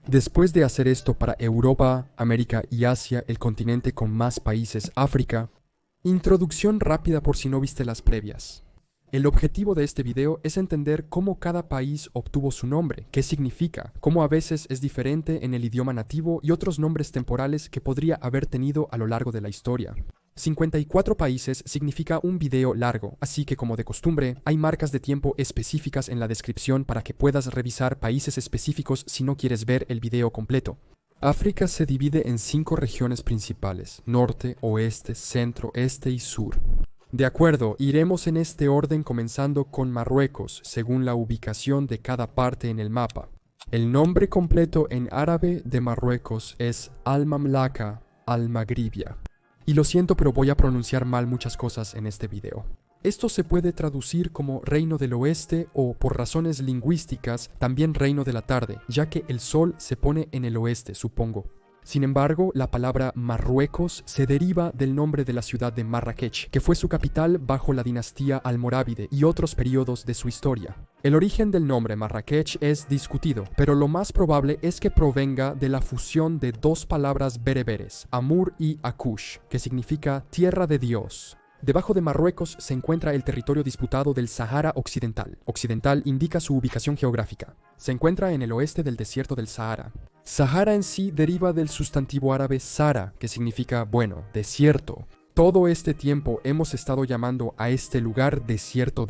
Después de hacer esto para Europa, América y Asia, el continente con más países, África, introducción rápida por si no viste las previas. El objetivo de este video es entender cómo cada país obtuvo su nombre, qué significa, cómo a veces es diferente en el idioma nativo y otros nombres temporales que podría haber tenido a lo largo de la historia. 54 países significa un video largo, así que como de costumbre, hay marcas de tiempo específicas en la descripción para que puedas revisar países específicos si no quieres ver el video completo. África se divide en 5 regiones principales: norte, oeste, centro, este y sur. De acuerdo, iremos en este orden comenzando con Marruecos, según la ubicación de cada parte en el mapa. El nombre completo en árabe de Marruecos es Al-Mamlaka Al-Maghribia. Y lo siento, pero voy a pronunciar mal muchas cosas en este video. Esto se puede traducir como Reino del Oeste o, por razones lingüísticas, también Reino de la Tarde, ya que el sol se pone en el oeste, supongo. Sin embargo, la palabra Marruecos se deriva del nombre de la ciudad de Marrakech, que fue su capital bajo la dinastía almorávide y otros periodos de su historia. El origen del nombre Marrakech es discutido, pero lo más probable es que provenga de la fusión de dos palabras bereberes, Amur y Akush, que significa tierra de Dios. Debajo de Marruecos se encuentra el territorio disputado del Sahara Occidental. Occidental indica su ubicación geográfica. Se encuentra en el oeste del desierto del Sahara. Sahara en sí deriva del sustantivo árabe Sara, que significa, bueno, desierto. Todo este tiempo hemos estado llamando a este lugar desierto,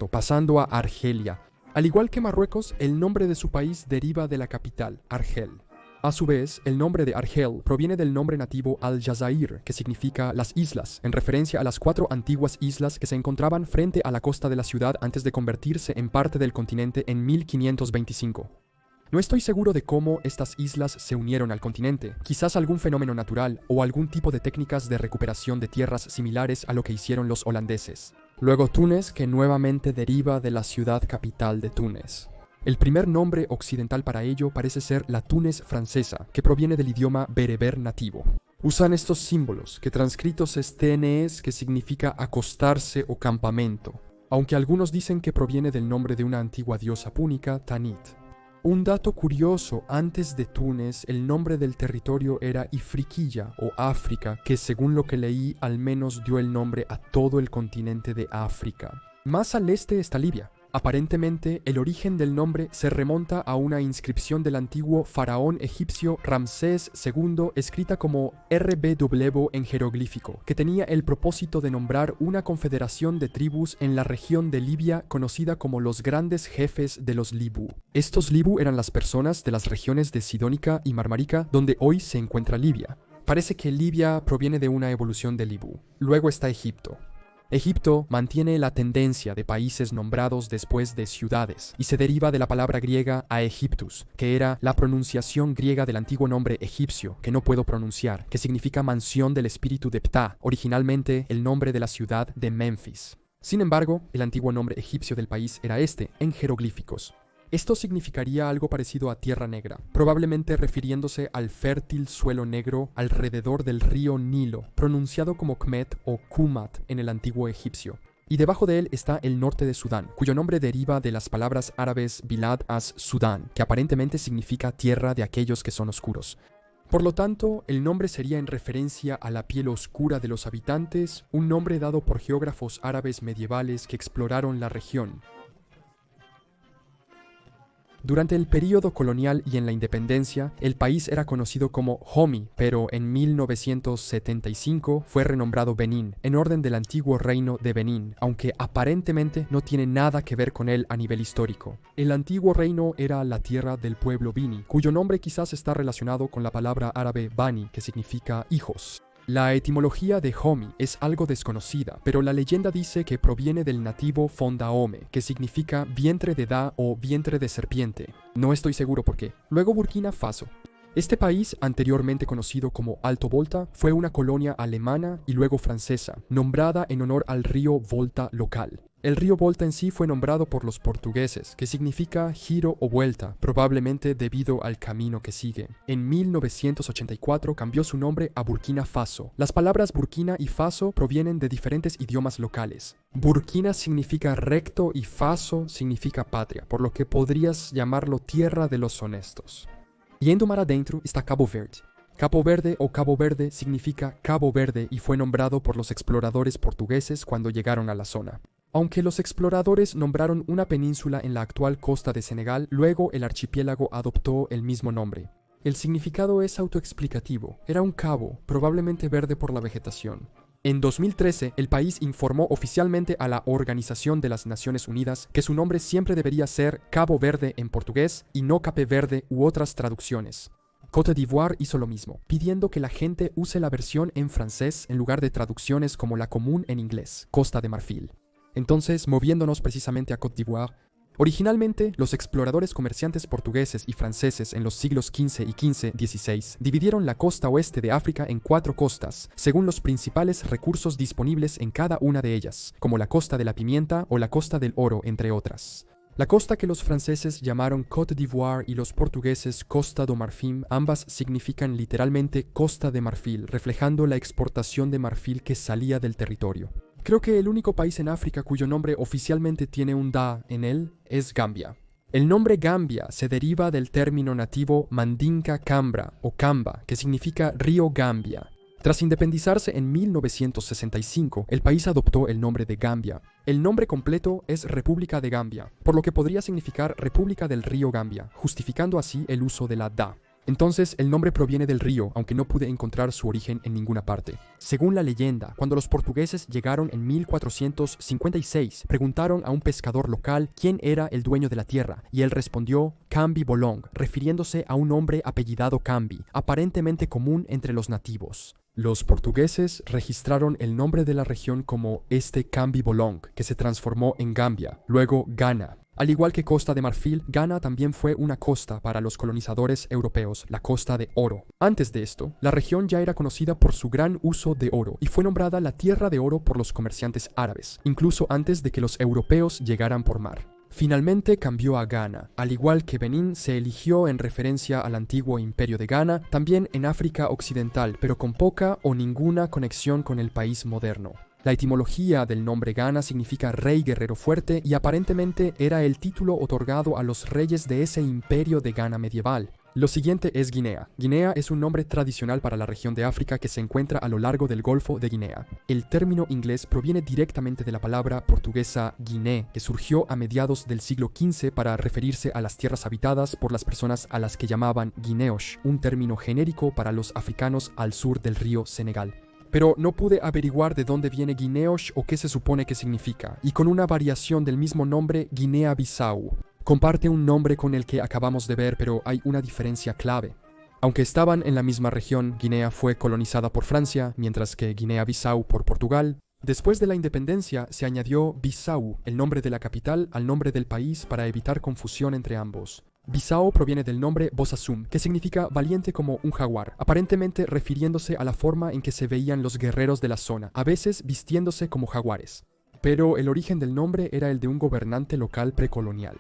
pasando a Argelia. Al igual que Marruecos, el nombre de su país deriva de la capital, Argel. A su vez, el nombre de Argel proviene del nombre nativo Al-Jazair, que significa las islas, en referencia a las 4 antiguas islas que se encontraban frente a la costa de la ciudad antes de convertirse en parte del continente en 1525. No estoy seguro de cómo estas islas se unieron al continente, quizás algún fenómeno natural o algún tipo de técnicas de recuperación de tierras similares a lo que hicieron los holandeses. Luego Túnez, que nuevamente deriva de la ciudad capital de Túnez. El primer nombre occidental para ello parece ser la Túnez francesa, que proviene del idioma bereber nativo. Usan estos símbolos, que transcritos es TNES, que significa acostarse o campamento, aunque algunos dicen que proviene del nombre de una antigua diosa púnica, Tanit. Un dato curioso, antes de Túnez, el nombre del territorio era Ifriqiya o África, que según lo que leí, al menos dio el nombre a todo el continente de África. Más al este está Libia. Aparentemente, el origen del nombre se remonta a una inscripción del antiguo faraón egipcio Ramsés II escrita como RBW en jeroglífico, que tenía el propósito de nombrar una confederación de tribus en la región de Libia conocida como los grandes jefes de los Libu. Estos Libu eran las personas de las regiones de Sidónica y Marmárica donde hoy se encuentra Libia. Parece que Libia proviene de una evolución de Libu. Luego está Egipto. Egipto mantiene la tendencia de países nombrados después de ciudades y se deriva de la palabra griega Aegyptus, que era la pronunciación griega del antiguo nombre egipcio, que no puedo pronunciar, que significa mansión del espíritu de Ptah, originalmente el nombre de la ciudad de Memphis. Sin embargo, el antiguo nombre egipcio del país era este, en jeroglíficos. Esto significaría algo parecido a Tierra Negra, probablemente refiriéndose al fértil suelo negro alrededor del río Nilo, pronunciado como Kmet o Kumat en el antiguo egipcio. Y debajo de él está el norte de Sudán, cuyo nombre deriva de las palabras árabes Bilad as Sudán, que aparentemente significa tierra de aquellos que son oscuros. Por lo tanto, el nombre sería en referencia a la piel oscura de los habitantes, un nombre dado por geógrafos árabes medievales que exploraron la región. Durante el período colonial y en la independencia, el país era conocido como Homi, pero en 1975 fue renombrado Benín, en orden del antiguo reino de Benín, aunque aparentemente no tiene nada que ver con él a nivel histórico. El antiguo reino era la tierra del pueblo Bini, cuyo nombre quizás está relacionado con la palabra árabe Bani, que significa hijos. La etimología de Homi es algo desconocida, pero la leyenda dice que proviene del nativo Fondaome, que significa vientre de Da o vientre de serpiente. No estoy seguro por qué. Luego Burkina Faso. Este país, anteriormente conocido como Alto Volta, fue una colonia alemana y luego francesa, nombrada en honor al río Volta local. El río Volta en sí fue nombrado por los portugueses, que significa giro o vuelta, probablemente debido al camino que sigue. En 1984 cambió su nombre a Burkina Faso. Las palabras Burkina y Faso provienen de diferentes idiomas locales. Burkina significa recto y Faso significa patria, por lo que podrías llamarlo tierra de los honestos. Yendo mar adentro está Cabo Verde. Cabo Verde o Cabo Verde significa Cabo Verde y fue nombrado por los exploradores portugueses cuando llegaron a la zona. Aunque los exploradores nombraron una península en la actual costa de Senegal, luego el archipiélago adoptó el mismo nombre. El significado es autoexplicativo. Era un cabo, probablemente verde por la vegetación. En 2013, el país informó oficialmente a la Organización de las Naciones Unidas que su nombre siempre debería ser Cabo Verde en portugués y no Cape Verde u otras traducciones. Côte d'Ivoire hizo lo mismo, pidiendo que la gente use la versión en francés en lugar de traducciones como la común en inglés, Costa de Marfil. Entonces, moviéndonos precisamente a Côte d'Ivoire, originalmente, los exploradores comerciantes portugueses y franceses en los siglos XV y XVI dividieron la costa oeste de África en 4 costas, según los principales recursos disponibles en cada una de ellas, como la costa de la pimienta o la costa del oro, entre otras. La costa que los franceses llamaron Côte d'Ivoire y los portugueses Costa do Marfim, ambas significan literalmente Costa de Marfil, reflejando la exportación de marfil que salía del territorio. Creo que el único país en África cuyo nombre oficialmente tiene un da en él es Gambia. El nombre Gambia se deriva del término nativo Mandinka Cambra o Camba, que significa río Gambia. Tras independizarse en 1965, el país adoptó el nombre de Gambia. El nombre completo es República de Gambia, por lo que podría significar República del río Gambia, justificando así el uso de la da. Entonces, el nombre proviene del río, aunque no pude encontrar su origen en ninguna parte. Según la leyenda, cuando los portugueses llegaron en 1456, preguntaron a un pescador local quién era el dueño de la tierra, y él respondió Cambi Bolong, refiriéndose a un hombre apellidado Cambi, aparentemente común entre los nativos. Los portugueses registraron el nombre de la región como este Cambi Bolong, que se transformó en Gambia, luego Ghana. Al igual que Costa de Marfil, Ghana también fue una costa para los colonizadores europeos, la Costa de Oro. Antes de esto, la región ya era conocida por su gran uso de oro y fue nombrada la Tierra de Oro por los comerciantes árabes, incluso antes de que los europeos llegaran por mar. Finalmente cambió a Ghana. Al igual que Benín se eligió en referencia al antiguo imperio de Ghana, también en África Occidental, pero con poca o ninguna conexión con el país moderno. La etimología del nombre Ghana significa rey guerrero fuerte y aparentemente era el título otorgado a los reyes de ese imperio de Ghana medieval. Lo siguiente es Guinea. Guinea es un nombre tradicional para la región de África que se encuentra a lo largo del Golfo de Guinea. El término inglés proviene directamente de la palabra portuguesa Guiné, que surgió a mediados del siglo XV para referirse a las tierras habitadas por las personas a las que llamaban guineos, un término genérico para los africanos al sur del río Senegal. Pero no pude averiguar de dónde viene Guineos o qué se supone que significa, y con una variación del mismo nombre, Guinea-Bissau. Comparte un nombre con el que acabamos de ver, pero hay una diferencia clave. Aunque estaban en la misma región, Guinea fue colonizada por Francia, mientras que Guinea-Bissau por Portugal. Después de la independencia, se añadió Bissau, el nombre de la capital, al nombre del país para evitar confusión entre ambos. Bissau proviene del nombre Bosasum, que significa valiente como un jaguar, aparentemente refiriéndose a la forma en que se veían los guerreros de la zona, a veces vistiéndose como jaguares. Pero el origen del nombre era el de un gobernante local precolonial.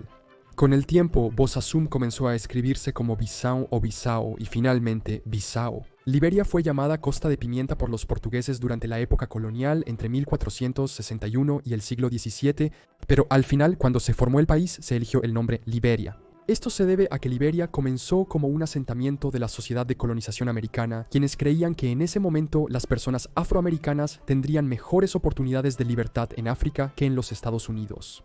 Con el tiempo, Bosasum comenzó a escribirse como Bissau o Bissau y finalmente Bissau. Liberia fue llamada Costa de Pimienta por los portugueses durante la época colonial entre 1461 y el siglo XVII, pero al final, cuando se formó el país, se eligió el nombre Liberia. Esto se debe a que Liberia comenzó como un asentamiento de la sociedad de colonización americana, quienes creían que en ese momento las personas afroamericanas tendrían mejores oportunidades de libertad en África que en los Estados Unidos.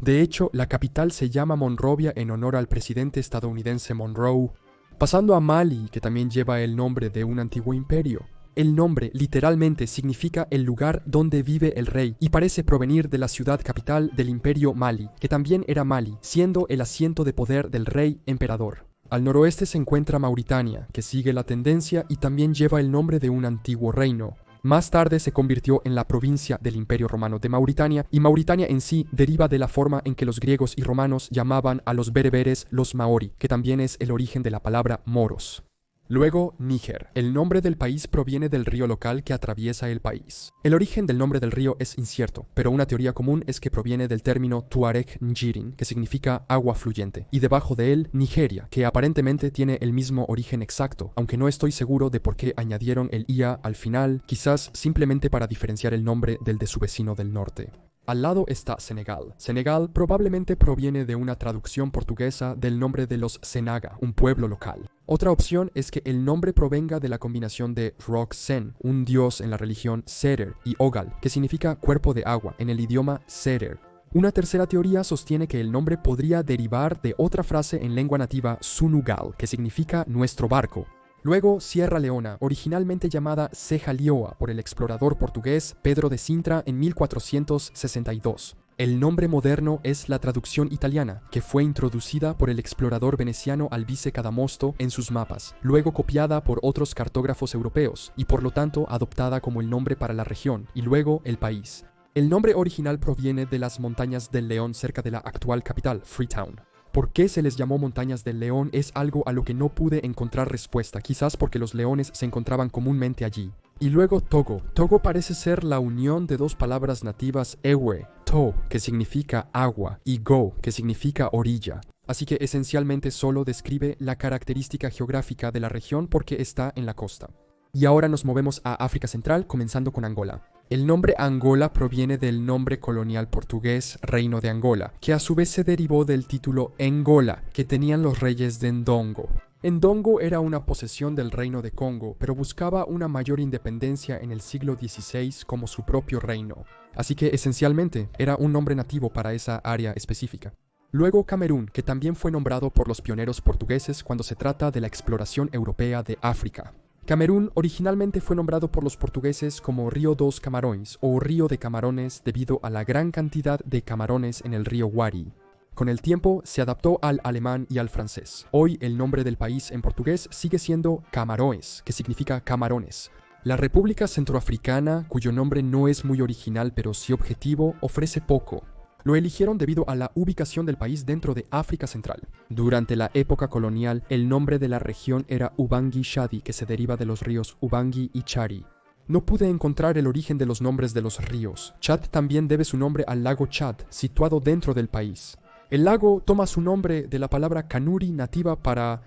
De hecho, la capital se llama Monrovia en honor al presidente estadounidense Monroe. Pasando a Mali, que también lleva el nombre de un antiguo imperio. El nombre literalmente significa el lugar donde vive el rey y parece provenir de la ciudad capital del imperio Mali, que también era Mali, siendo el asiento de poder del rey emperador. Al noroeste se encuentra Mauritania, que sigue la tendencia y también lleva el nombre de un antiguo reino. Más tarde se convirtió en la provincia del Imperio Romano de Mauritania, y Mauritania en sí deriva de la forma en que los griegos y romanos llamaban a los bereberes los maori, que también es el origen de la palabra moros. Luego, Níger. El nombre del país proviene del río local que atraviesa el país. El origen del nombre del río es incierto, pero una teoría común es que proviene del término Tuareg Njirin, que significa agua fluyente, y debajo de él, Nigeria, que aparentemente tiene el mismo origen exacto, aunque no estoy seguro de por qué añadieron el IA al final, quizás simplemente para diferenciar el nombre del de su vecino del norte. Al lado está Senegal. Senegal probablemente proviene de una traducción portuguesa del nombre de los Senaga, un pueblo local. Otra opción es que el nombre provenga de la combinación de Rock-Sen, un dios en la religión Serer, y Ogal, que significa cuerpo de agua en el idioma Serer. Una tercera teoría sostiene que el nombre podría derivar de otra frase en lengua nativa Sunugal, que significa nuestro barco. Luego, Sierra Leona, originalmente llamada Ceja Lioa por el explorador portugués Pedro de Sintra en 1462. El nombre moderno es la traducción italiana, que fue introducida por el explorador veneciano Alvise Cadamosto en sus mapas, luego copiada por otros cartógrafos europeos y por lo tanto adoptada como el nombre para la región y luego el país. El nombre original proviene de las Montañas del León cerca de la actual capital, Freetown. ¿Por qué se les llamó Montañas del León? Es algo a lo que no pude encontrar respuesta, quizás porque los leones se encontraban comúnmente allí. Y luego Togo. Togo parece ser la unión de dos palabras nativas ewe, to, que significa agua, y go, que significa orilla. Así que esencialmente solo describe la característica geográfica de la región porque está en la costa. Y ahora nos movemos a África Central, comenzando con Angola. El nombre Angola proviene del nombre colonial portugués Reino de Angola, que a su vez se derivó del título Engola, que tenían los reyes de Ndongo. Ndongo era una posesión del Reino de Congo, pero buscaba una mayor independencia en el siglo XVI como su propio reino. Así que esencialmente era un nombre nativo para esa área específica. Luego Camerún, que también fue nombrado por los pioneros portugueses cuando se trata de la exploración europea de África. Camerún originalmente fue nombrado por los portugueses como Río dos Camarões o Río de Camarones debido a la gran cantidad de camarones en el río Wari. Con el tiempo se adaptó al alemán y al francés. Hoy el nombre del país en portugués sigue siendo Camarões, que significa camarones. La República Centroafricana, cuyo nombre no es muy original pero sí objetivo, ofrece poco. Lo eligieron debido a la ubicación del país dentro de África Central. Durante la época colonial, el nombre de la región era Ubangi Chadi, que se deriva de los ríos Ubangi y Chari. No pude encontrar el origen de los nombres de los ríos. Chad también debe su nombre al lago Chad, situado dentro del país. El lago toma su nombre de la palabra kanuri nativa para...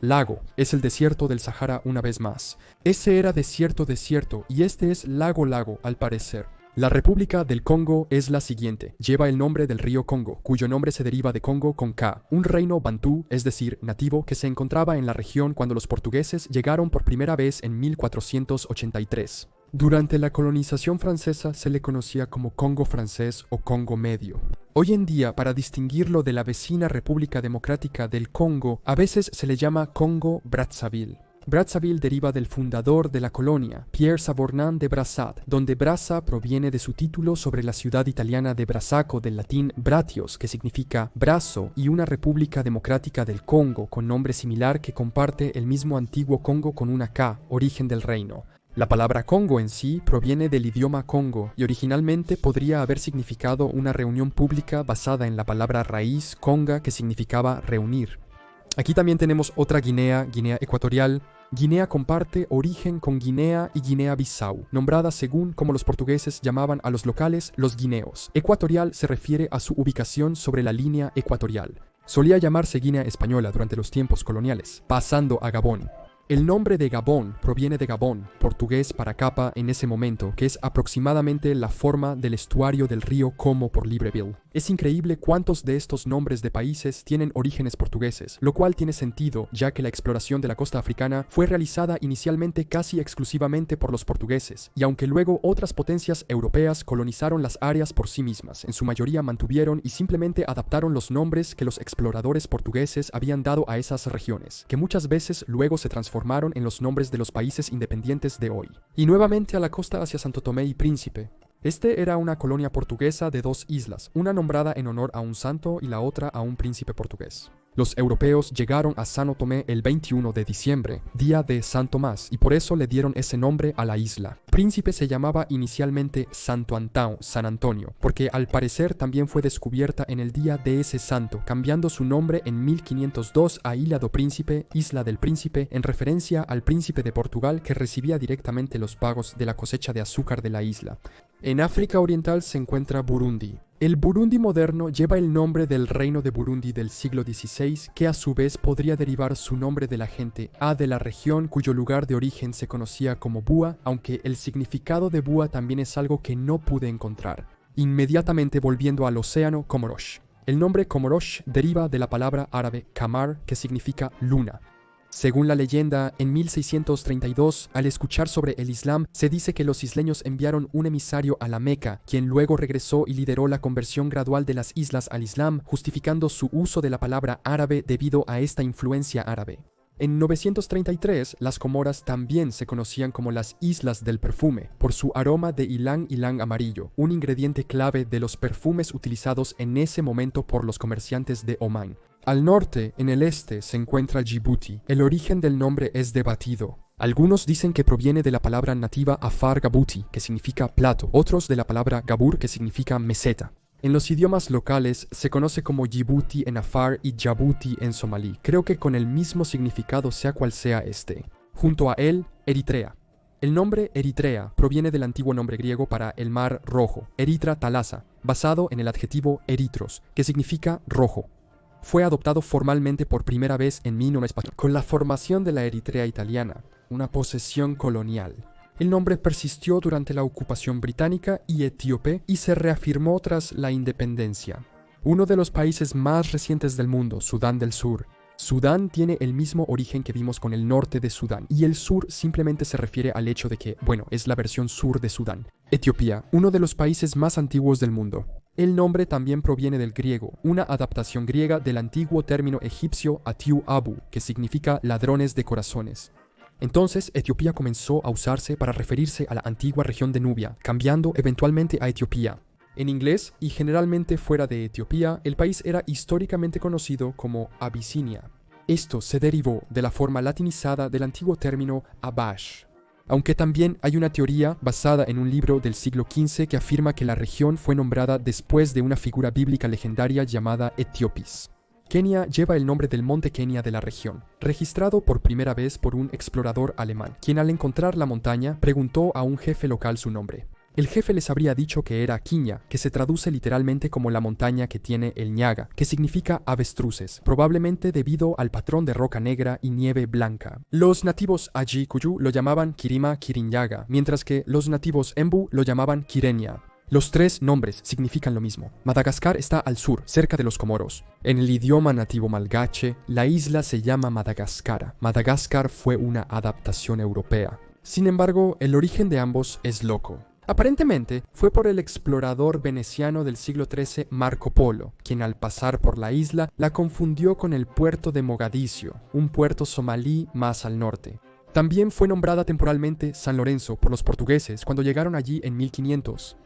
lago, es el desierto del Sahara una vez más. Ese era desierto y este es lago al parecer. La República del Congo es la siguiente. Lleva el nombre del río Congo, cuyo nombre se deriva de Congo con K, un reino bantú, es decir, nativo, que se encontraba en la región cuando los portugueses llegaron por primera vez en 1483. Durante la colonización francesa se le conocía como Congo francés o Congo medio. Hoy en día, para distinguirlo de la vecina República Democrática del Congo, a veces se le llama Congo-Brazzaville. Brazzaville deriva del fundador de la colonia, Pierre Savorgnan de Brassat, donde Brazza proviene de su título sobre la ciudad italiana de Brassaco del latín Bratios, que significa brazo, y una república democrática del Congo con nombre similar que comparte el mismo antiguo Congo con una K, origen del reino. La palabra Congo en sí proviene del idioma Congo y originalmente podría haber significado una reunión pública basada en la palabra raíz conga que significaba reunir. Aquí también tenemos otra Guinea, Guinea Ecuatorial. Guinea comparte origen con Guinea y Guinea-Bissau, nombrada según como los portugueses llamaban a los locales los guineos. Ecuatorial se refiere a su ubicación sobre la línea ecuatorial. Solía llamarse Guinea Española durante los tiempos coloniales, pasando a Gabón. El nombre de Gabón proviene de Gabón, portugués para capa en ese momento, que es aproximadamente la forma del estuario del río Como por Libreville. Es increíble cuántos de estos nombres de países tienen orígenes portugueses, lo cual tiene sentido, ya que la exploración de la costa africana fue realizada inicialmente casi exclusivamente por los portugueses, y aunque luego otras potencias europeas colonizaron las áreas por sí mismas, en su mayoría mantuvieron y simplemente adaptaron los nombres que los exploradores portugueses habían dado a esas regiones, que muchas veces luego se transformaron en los nombres de los países independientes de hoy. Y nuevamente a la costa hacia Santo Tomé y Príncipe. Este era una colonia portuguesa de dos islas, una nombrada en honor a un santo y la otra a un príncipe portugués. Los europeos llegaron a Santo Tomé el 21 de diciembre, día de San Tomás, y por eso le dieron ese nombre a la isla. Príncipe se llamaba inicialmente Santo Antão, San Antonio, porque al parecer también fue descubierta en el día de ese santo, cambiando su nombre en 1502 a Ilha do Príncipe, Isla del Príncipe, en referencia al príncipe de Portugal que recibía directamente los pagos de la cosecha de azúcar de la isla. En África Oriental se encuentra Burundi. El Burundi moderno lleva el nombre del reino de Burundi del siglo XVI, que a su vez podría derivar su nombre de la gente de la región cuyo lugar de origen se conocía como Bua, aunque el significado de Bua también es algo que no pude encontrar. Inmediatamente volviendo al océano, Comoros. El nombre Comoros deriva de la palabra árabe Kamar, que significa luna. Según la leyenda, en 1632, al escuchar sobre el Islam, se dice que los isleños enviaron un emisario a la Meca, quien luego regresó y lideró la conversión gradual de las islas al Islam, justificando su uso de la palabra árabe debido a esta influencia árabe. En 933, las Comoras también se conocían como las Islas del Perfume, por su aroma de ylang ylang amarillo, un ingrediente clave de los perfumes utilizados en ese momento por los comerciantes de Omán. Al norte, en el este, se encuentra Djibouti. El origen del nombre es debatido. Algunos dicen que proviene de la palabra nativa Afar Gabuti, que significa plato, otros de la palabra Gabur, que significa meseta. En los idiomas locales se conoce como Djibouti en Afar y Djibouti en somalí. Creo que con el mismo significado sea cual sea este. Junto a él, Eritrea. El nombre Eritrea proviene del antiguo nombre griego para el mar rojo, Erythra Thalassa, basado en el adjetivo eritros, que significa rojo. Fue adoptado formalmente por primera vez en 1900 con la formación de la Eritrea italiana, una posesión colonial. El nombre persistió durante la ocupación británica y etíope y se reafirmó tras la independencia. Uno de los países más recientes del mundo, Sudán del Sur. Sudán tiene el mismo origen que vimos con el norte de Sudán, y el sur simplemente se refiere al hecho de que, es la versión sur de Sudán. Etiopía, uno de los países más antiguos del mundo. El nombre también proviene del griego, una adaptación griega del antiguo término egipcio Atiu Abu, que significa ladrones de corazones. Entonces, Etiopía comenzó a usarse para referirse a la antigua región de Nubia, cambiando eventualmente a Etiopía. En inglés, y generalmente fuera de Etiopía, el país era históricamente conocido como Abisinia. Esto se derivó de la forma latinizada del antiguo término Abash. Aunque también hay una teoría basada en un libro del siglo XV que afirma que la región fue nombrada después de una figura bíblica legendaria llamada Etiopis. Kenia lleva el nombre del monte Kenia de la región, registrado por primera vez por un explorador alemán, quien al encontrar la montaña preguntó a un jefe local su nombre. El jefe les habría dicho que era Kinya, que se traduce literalmente como la montaña que tiene el ñaga, que significa avestruces, probablemente debido al patrón de roca negra y nieve blanca. Los nativos Aji-Kuyu lo llamaban Kirima Kirinyaga, mientras que los nativos Embu lo llamaban Kirenya. Los tres nombres significan lo mismo. Madagascar está al sur, cerca de los Comoros. En el idioma nativo malgache, la isla se llama Madagascar. Madagascar fue una adaptación europea. Sin embargo, el origen de ambos es loco. Aparentemente, fue por el explorador veneciano del siglo XIII Marco Polo, quien al pasar por la isla la confundió con el puerto de Mogadiscio, un puerto somalí más al norte. También fue nombrada temporalmente San Lorenzo por los portugueses cuando llegaron allí en 1500.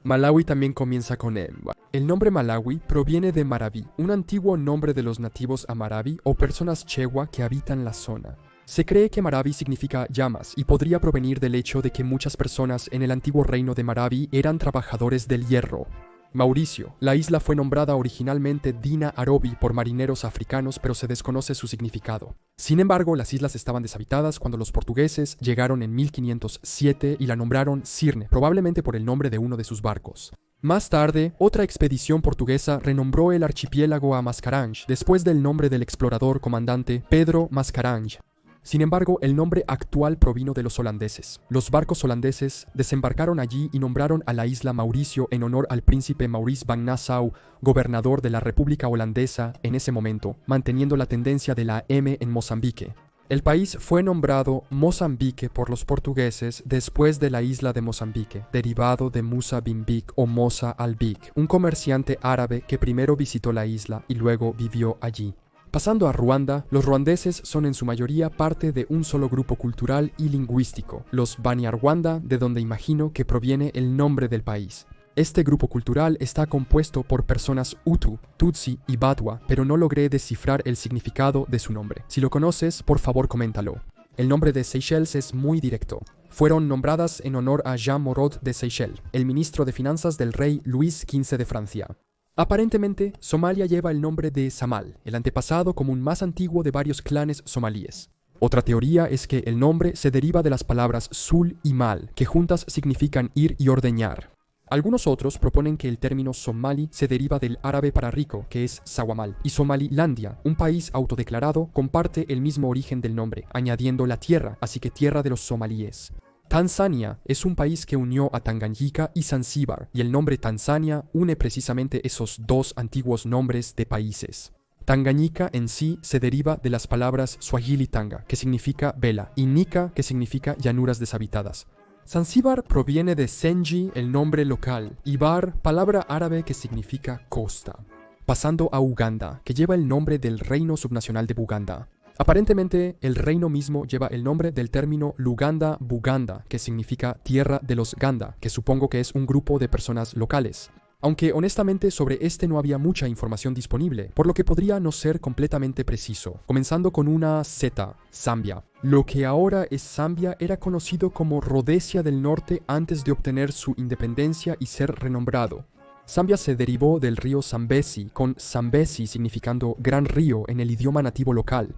Malawi también comienza con M. El nombre Malawi proviene de Maraví, un antiguo nombre de los nativos amaraví o personas chewa que habitan la zona. Se cree que Maraví significa llamas y podría provenir del hecho de que muchas personas en el antiguo reino de Maraví eran trabajadores del hierro. Mauricio. La isla fue nombrada originalmente Dina Arobi por marineros africanos, pero se desconoce su significado. Sin embargo, las islas estaban deshabitadas cuando los portugueses llegaron en 1507 y la nombraron Cirne, probablemente por el nombre de uno de sus barcos. Más tarde, otra expedición portuguesa renombró el archipiélago a Mascarenhas, después del nombre del explorador comandante Pedro Mascarenhas. Sin embargo, el nombre actual provino de los holandeses. Los barcos holandeses desembarcaron allí y nombraron a la isla Mauricio en honor al príncipe Maurice van Nassau, gobernador de la República Holandesa en ese momento, manteniendo la tendencia de la M en Mozambique. El país fue nombrado Mozambique por los portugueses después de la isla de Mozambique, derivado de Musa bin Bik o Mosa al-Bik, un comerciante árabe que primero visitó la isla y luego vivió allí. Pasando a Ruanda, los ruandeses son en su mayoría parte de un solo grupo cultural y lingüístico, los Banyarwanda, de donde imagino que proviene el nombre del país. Este grupo cultural está compuesto por personas Hutu, Tutsi y Batwa, pero no logré descifrar el significado de su nombre. Si lo conoces, por favor coméntalo. El nombre de Seychelles es muy directo. Fueron nombradas en honor a Jean Moreau de Seychelles, el ministro de finanzas del rey Luis XV de Francia. Aparentemente, Somalia lleva el nombre de Samal, el antepasado común más antiguo de varios clanes somalíes. Otra teoría es que el nombre se deriva de las palabras sul y mal, que juntas significan ir y ordeñar. Algunos otros proponen que el término somali se deriva del árabe para rico, que es Sawamal, y Somalilandia, un país autodeclarado, comparte el mismo origen del nombre, añadiendo la tierra, así que tierra de los somalíes. Tanzania es un país que unió a Tanganyika y Zanzíbar, y el nombre Tanzania une precisamente esos dos antiguos nombres de países. Tanganyika en sí se deriva de las palabras Swahili Tanga, que significa vela, y Nika, que significa llanuras deshabitadas. Zanzíbar proviene de Zenji, el nombre local, y Bar, palabra árabe que significa costa. Pasando a Uganda, que lleva el nombre del reino subnacional de Buganda. Aparentemente, el reino mismo lleva el nombre del término Luganda-Buganda, que significa tierra de los Ganda, que supongo que es un grupo de personas locales. Aunque honestamente sobre este no había mucha información disponible, por lo que podría no ser completamente preciso. Comenzando con una Z, Zambia. Lo que ahora es Zambia era conocido como Rhodesia del Norte antes de obtener su independencia y ser renombrado. Zambia se derivó del río Zambezi, con Zambezi significando gran río en el idioma nativo local.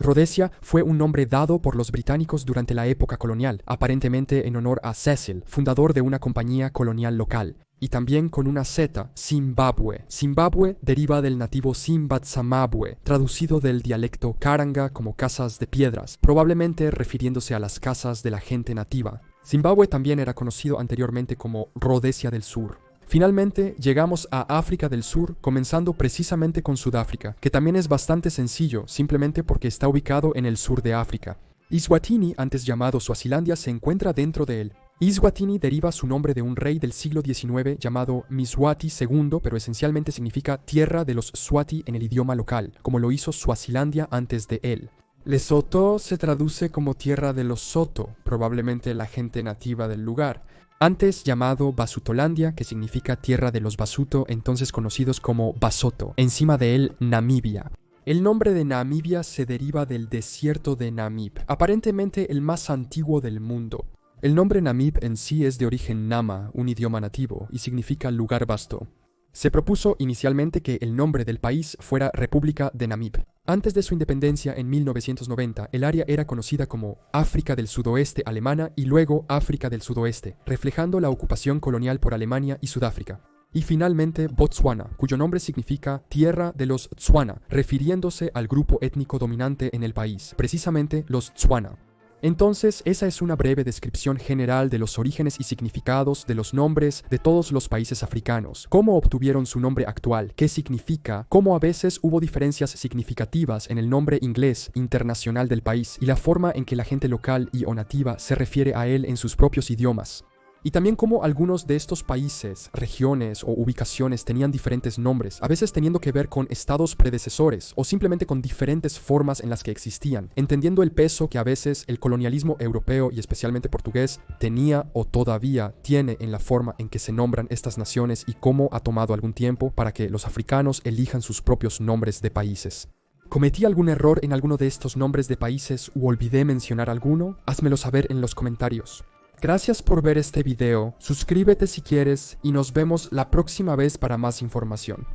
Rhodesia fue un nombre dado por los británicos durante la época colonial, aparentemente en honor a Cecil, fundador de una compañía colonial local. Y también con una Z, Zimbabue. Zimbabue deriva del nativo Zimbatzamabwe, traducido del dialecto Karanga como casas de piedras, probablemente refiriéndose a las casas de la gente nativa. Zimbabue también era conocido anteriormente como Rhodesia del Sur. Finalmente, llegamos a África del Sur, comenzando precisamente con Sudáfrica, que también es bastante sencillo, simplemente porque está ubicado en el sur de África. Eswatini, antes llamado Suazilandia, se encuentra dentro de él. Eswatini deriva su nombre de un rey del siglo XIX llamado Mswati II, pero esencialmente significa tierra de los Swati en el idioma local, como lo hizo Suazilandia antes de él. Lesotho se traduce como tierra de los Soto, probablemente la gente nativa del lugar. Antes llamado Basutolandia, que significa tierra de los Basuto, entonces conocidos como Basotho. Encima de él, Namibia. El nombre de Namibia se deriva del desierto de Namib, aparentemente el más antiguo del mundo. El nombre Namib en sí es de origen Nama, un idioma nativo, y significa lugar vasto. Se propuso inicialmente que el nombre del país fuera República de Namib. Antes de su independencia en 1990, el área era conocida como África del Sudoeste alemana y luego África del Sudoeste, reflejando la ocupación colonial por Alemania y Sudáfrica. Y finalmente Botswana, cuyo nombre significa Tierra de los Tswana, refiriéndose al grupo étnico dominante en el país, precisamente los Tswana. Entonces, esa es una breve descripción general de los orígenes y significados de los nombres de todos los países africanos, cómo obtuvieron su nombre actual, qué significa, cómo a veces hubo diferencias significativas en el nombre inglés internacional del país y la forma en que la gente local y o nativa se refiere a él en sus propios idiomas. Y también cómo algunos de estos países, regiones o ubicaciones tenían diferentes nombres, a veces teniendo que ver con estados predecesores o simplemente con diferentes formas en las que existían, entendiendo el peso que a veces el colonialismo europeo y especialmente portugués tenía o todavía tiene en la forma en que se nombran estas naciones y cómo ha tomado algún tiempo para que los africanos elijan sus propios nombres de países. ¿Cometí algún error en alguno de estos nombres de países u olvidé mencionar alguno? Házmelo saber en los comentarios. Gracias por ver este video, suscríbete si quieres y nos vemos la próxima vez para más información.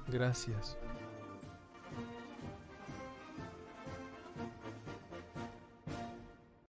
Gracias.